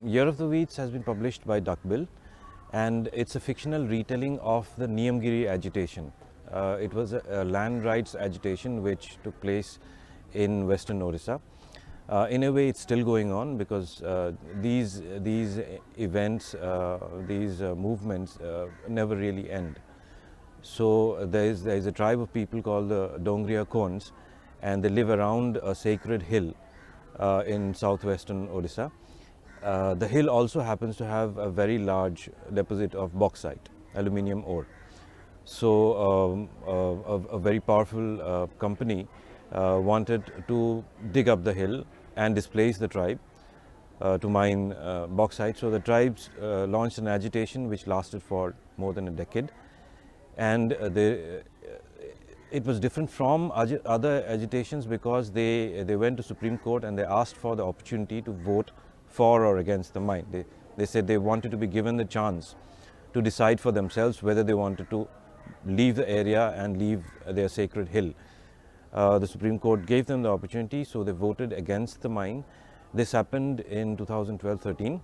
Year of the Weeds has been published by Duckbill, and it's a fictional retelling of the Niyamgiri agitation. It was a land rights agitation which took place in western Orissa. In a way, it's still going on because these events, these movements never really end. So there is a tribe of people called the Dongriya Kons, and they live around a sacred hill in southwestern Odisha. The hill also happens to have a very large deposit of bauxite, aluminium ore. So a very powerful company wanted to dig up the hill and displace the tribe to mine bauxite. So the tribes launched an agitation which lasted for more than a decade, and it was different from other agitations because they went to Supreme Court and they asked for the opportunity to vote for or against the mine. They said they wanted to be given the chance to decide for themselves whether they wanted to leave the area and leave their sacred hill. The Supreme Court gave them the opportunity, so they voted against the mine. This happened in 2012-13.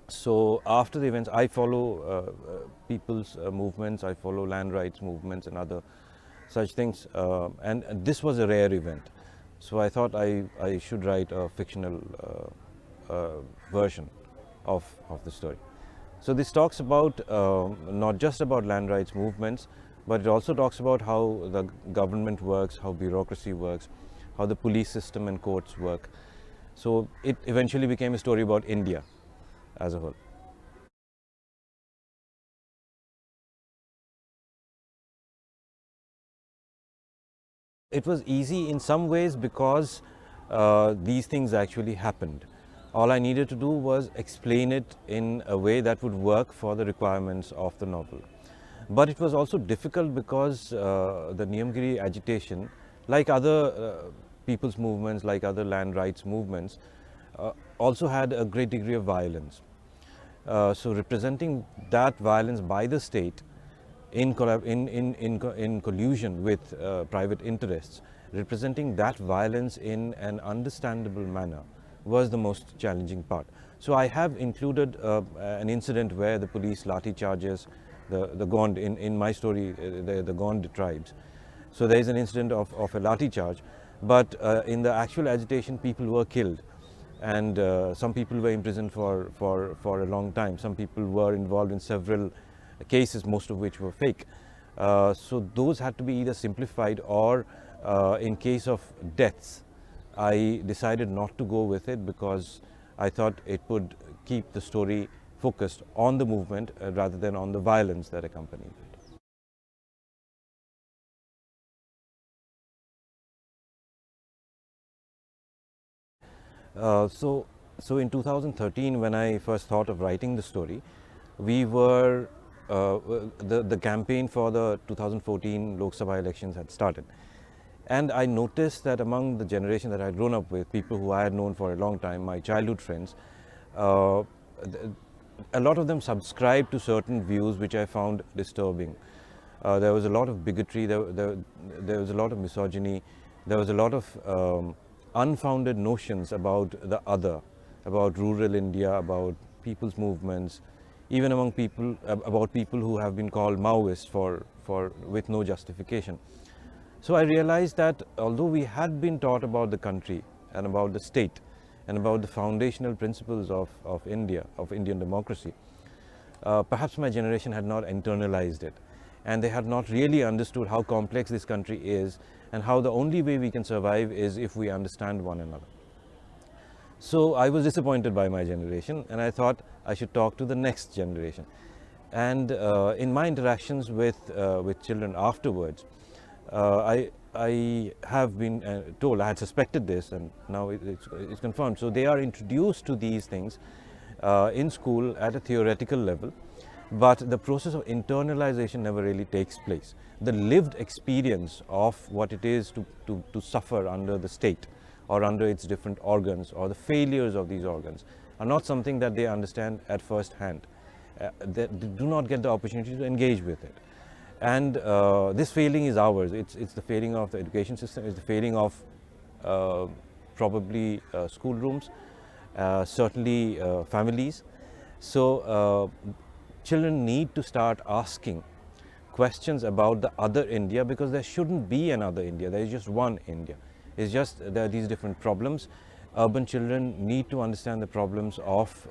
So after the events, I follow people's movements, I follow land rights movements and other such things, and this was a rare event. So I thought I should write a fictional version of the story. So this talks about not just about land rights movements, but it also talks about how the government works, how bureaucracy works, how the police system and courts work. So it eventually became a story about India as a whole. It was easy in some ways because these things actually happened. All I needed to do was explain it in a way that would work for the requirements of the novel. But it was also difficult because the Niyamgiri agitation, like other people's movements, like other land rights movements, also had a great degree of violence. So representing that violence by the state in collusion with private interests, representing that violence in an understandable manner was the most challenging part. So I have included an incident where the police lathi charges the Gond, in my story, the Gond tribes. So there is an incident of a lathi charge, but in the actual agitation, people were killed. And some people were imprisoned for a long time. Some people were involved in several cases, most of which were fake. So those had to be either simplified or in case of deaths, I decided not to go with it because I thought it would keep the story focused on the movement rather than on the violence that accompanied it. So in 2013, when I first thought of writing the story, we were the campaign for the 2014 Lok Sabha elections had started. And I noticed that among the generation that I had grown up with, people who I had known for a long time, my childhood friends, a lot of them subscribed to certain views which I found disturbing. There was a lot of bigotry, there was a lot of misogyny, there was a lot of unfounded notions about the other, about rural India, about people's movements, even among people, about people who have been called Maoists with no justification. So I realized that although we had been taught about the country and about the state and about the foundational principles of India, of Indian democracy, perhaps my generation had not internalized it, and they had not really understood how complex this country is and how the only way we can survive is if we understand one another. So I was disappointed by my generation, and I thought I should talk to the next generation. And in my interactions with children afterwards, I have been told, I had suspected this, and now it's confirmed. So they are introduced to these things in school at a theoretical level, but the process of internalization never really takes place. The lived experience of what it is to suffer under the state or under its different organs or the failures of these organs are not something that they understand at first hand. They do not get the opportunity to engage with it. And this failing is ours. It's the failing of the education system, it's the failing of probably schoolrooms, certainly families. So children need to start asking questions about the other India, because there shouldn't be another India. There is just one India. It's just there are these different problems. Urban children need to understand the problems of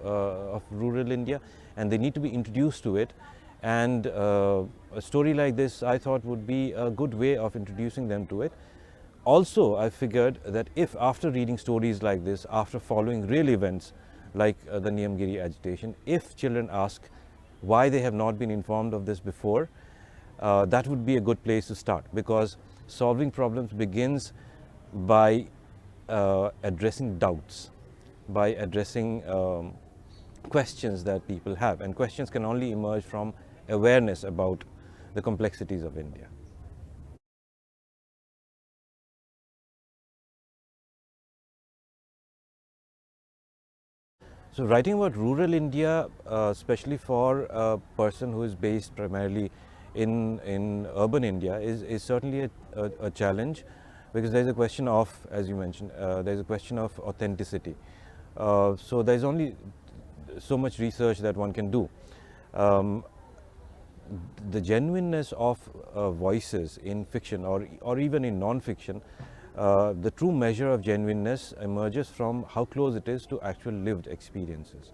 rural India, and they need to be introduced to it. And a story like this, I thought, would be a good way of introducing them to it. Also, I figured that if after reading stories like this, after following real events like the Niyamgiri agitation, if children ask why they have not been informed of this before, that would be a good place to start, because solving problems begins by addressing doubts, by addressing questions that people have. And questions can only emerge from awareness about the complexities of India. So writing about rural India, especially for a person who is based primarily in urban India, is certainly a challenge, because there's a question of, as you mentioned, there's a question of authenticity. So there's only so much research that one can do. The genuineness of voices in fiction, or even in non-fiction, the true measure of genuineness emerges from how close it is to actual lived experiences.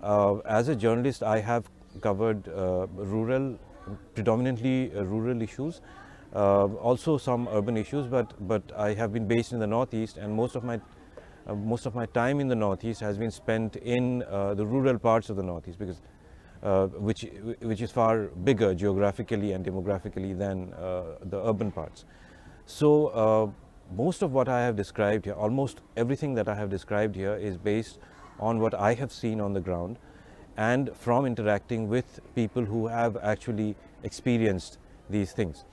As a journalist, I have covered predominantly rural issues, also some urban issues, but I have been based in the Northeast, and most of my time in the Northeast has been spent in the rural parts of the Northeast, because which is far bigger geographically and demographically than the urban parts. So most of what I have described here, almost everything that I have described here, is based on what I have seen on the ground, and from interacting with people who have actually experienced these things.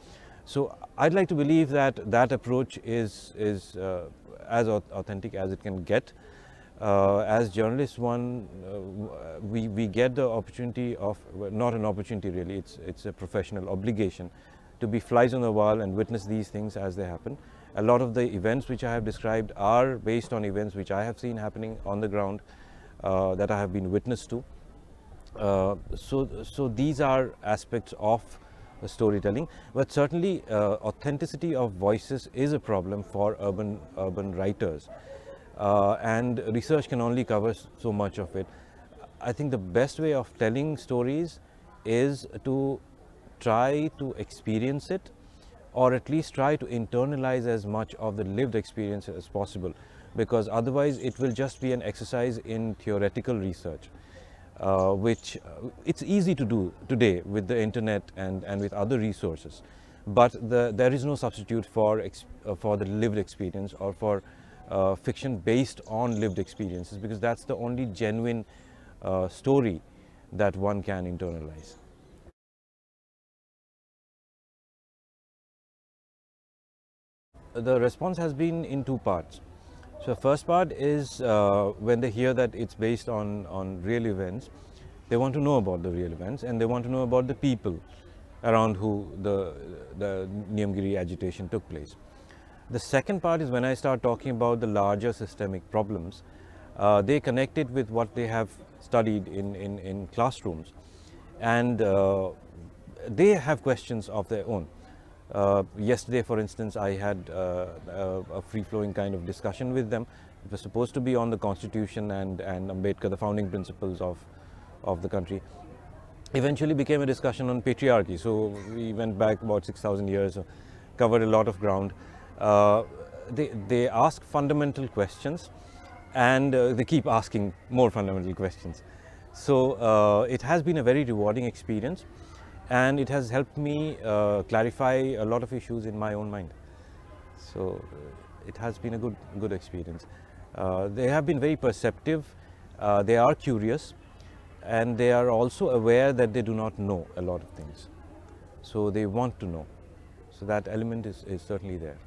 So I'd like to believe that that approach is as authentic as it can get. As journalists, we get the opportunity of, well, not an opportunity really, it's a professional obligation to be flies on the wall and witness these things as they happen. A lot of the events which I have described are based on events which I have seen happening on the ground, that I have been witness to. So these are aspects of storytelling, but certainly authenticity of voices is a problem for urban writers, and research can only cover so much of it. I think the best way of telling stories is to try to experience it, or at least try to internalize as much of the lived experience as possible, because otherwise it will just be an exercise in theoretical research, which it's easy to do today with the internet and with other resources, but there is no substitute for the lived experience, or for fiction based on lived experiences, because that's the only genuine story that one can internalize. The response has been in two parts. So the first part is when they hear that it's based on real events, they want to know about the real events, and they want to know about the people around who the Niyamgiri agitation took place. The second part is when I start talking about the larger systemic problems. They connect it with what they have studied in classrooms, and they have questions of their own. Yesterday, for instance, I had a free-flowing kind of discussion with them. It was supposed to be on the Constitution and Ambedkar, the founding principles of the country. Eventually became a discussion on patriarchy. So we went back about 6,000 years, covered a lot of ground. They ask fundamental questions, and they keep asking more fundamental questions. So it has been a very rewarding experience, and it has helped me clarify a lot of issues in my own mind. So it has been a good experience. They have been very perceptive, they are curious, and they are also aware that they do not know a lot of things. So they want to know. So that element is certainly there.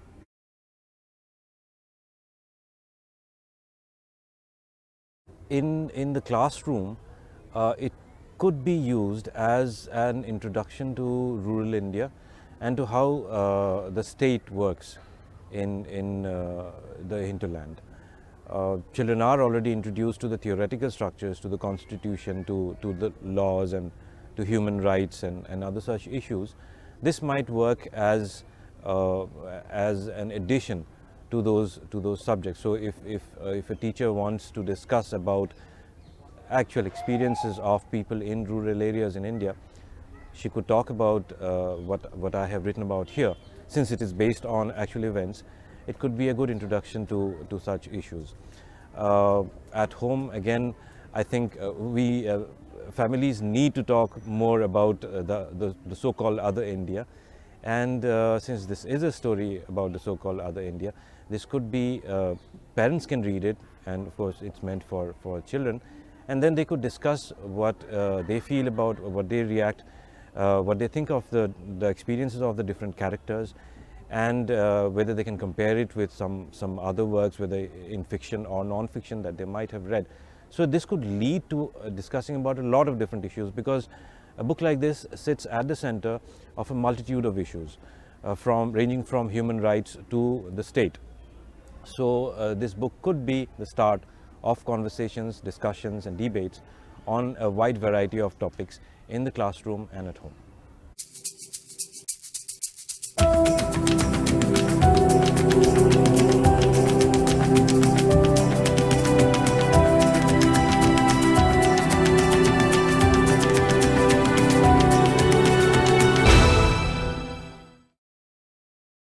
In the classroom, it could be used as an introduction to rural India and to how the state works in the hinterland. children are already introduced to the theoretical structures, to the constitution, to the laws and to human rights and other such issues, this might work as an addition to those subjects. So if a teacher wants to discuss about actual experiences of people in rural areas in India, she could talk about what I have written about here. Since it is based on actual events, it could be a good introduction to such issues. At home, again, I think families need to talk more about the so-called other India. And since this is a story about the so-called other India, this could be, parents can read it, and of course it's meant for children, and then they could discuss what they feel about, what they react, what they think of the experiences of the different characters, and whether they can compare it with some other works, whether in fiction or non-fiction that they might have read. So this could lead to discussing about a lot of different issues, because a book like this sits at the center of a multitude of issues, ranging from human rights to the state. So this book could be the start of conversations, discussions and debates on a wide variety of topics in the classroom and at home.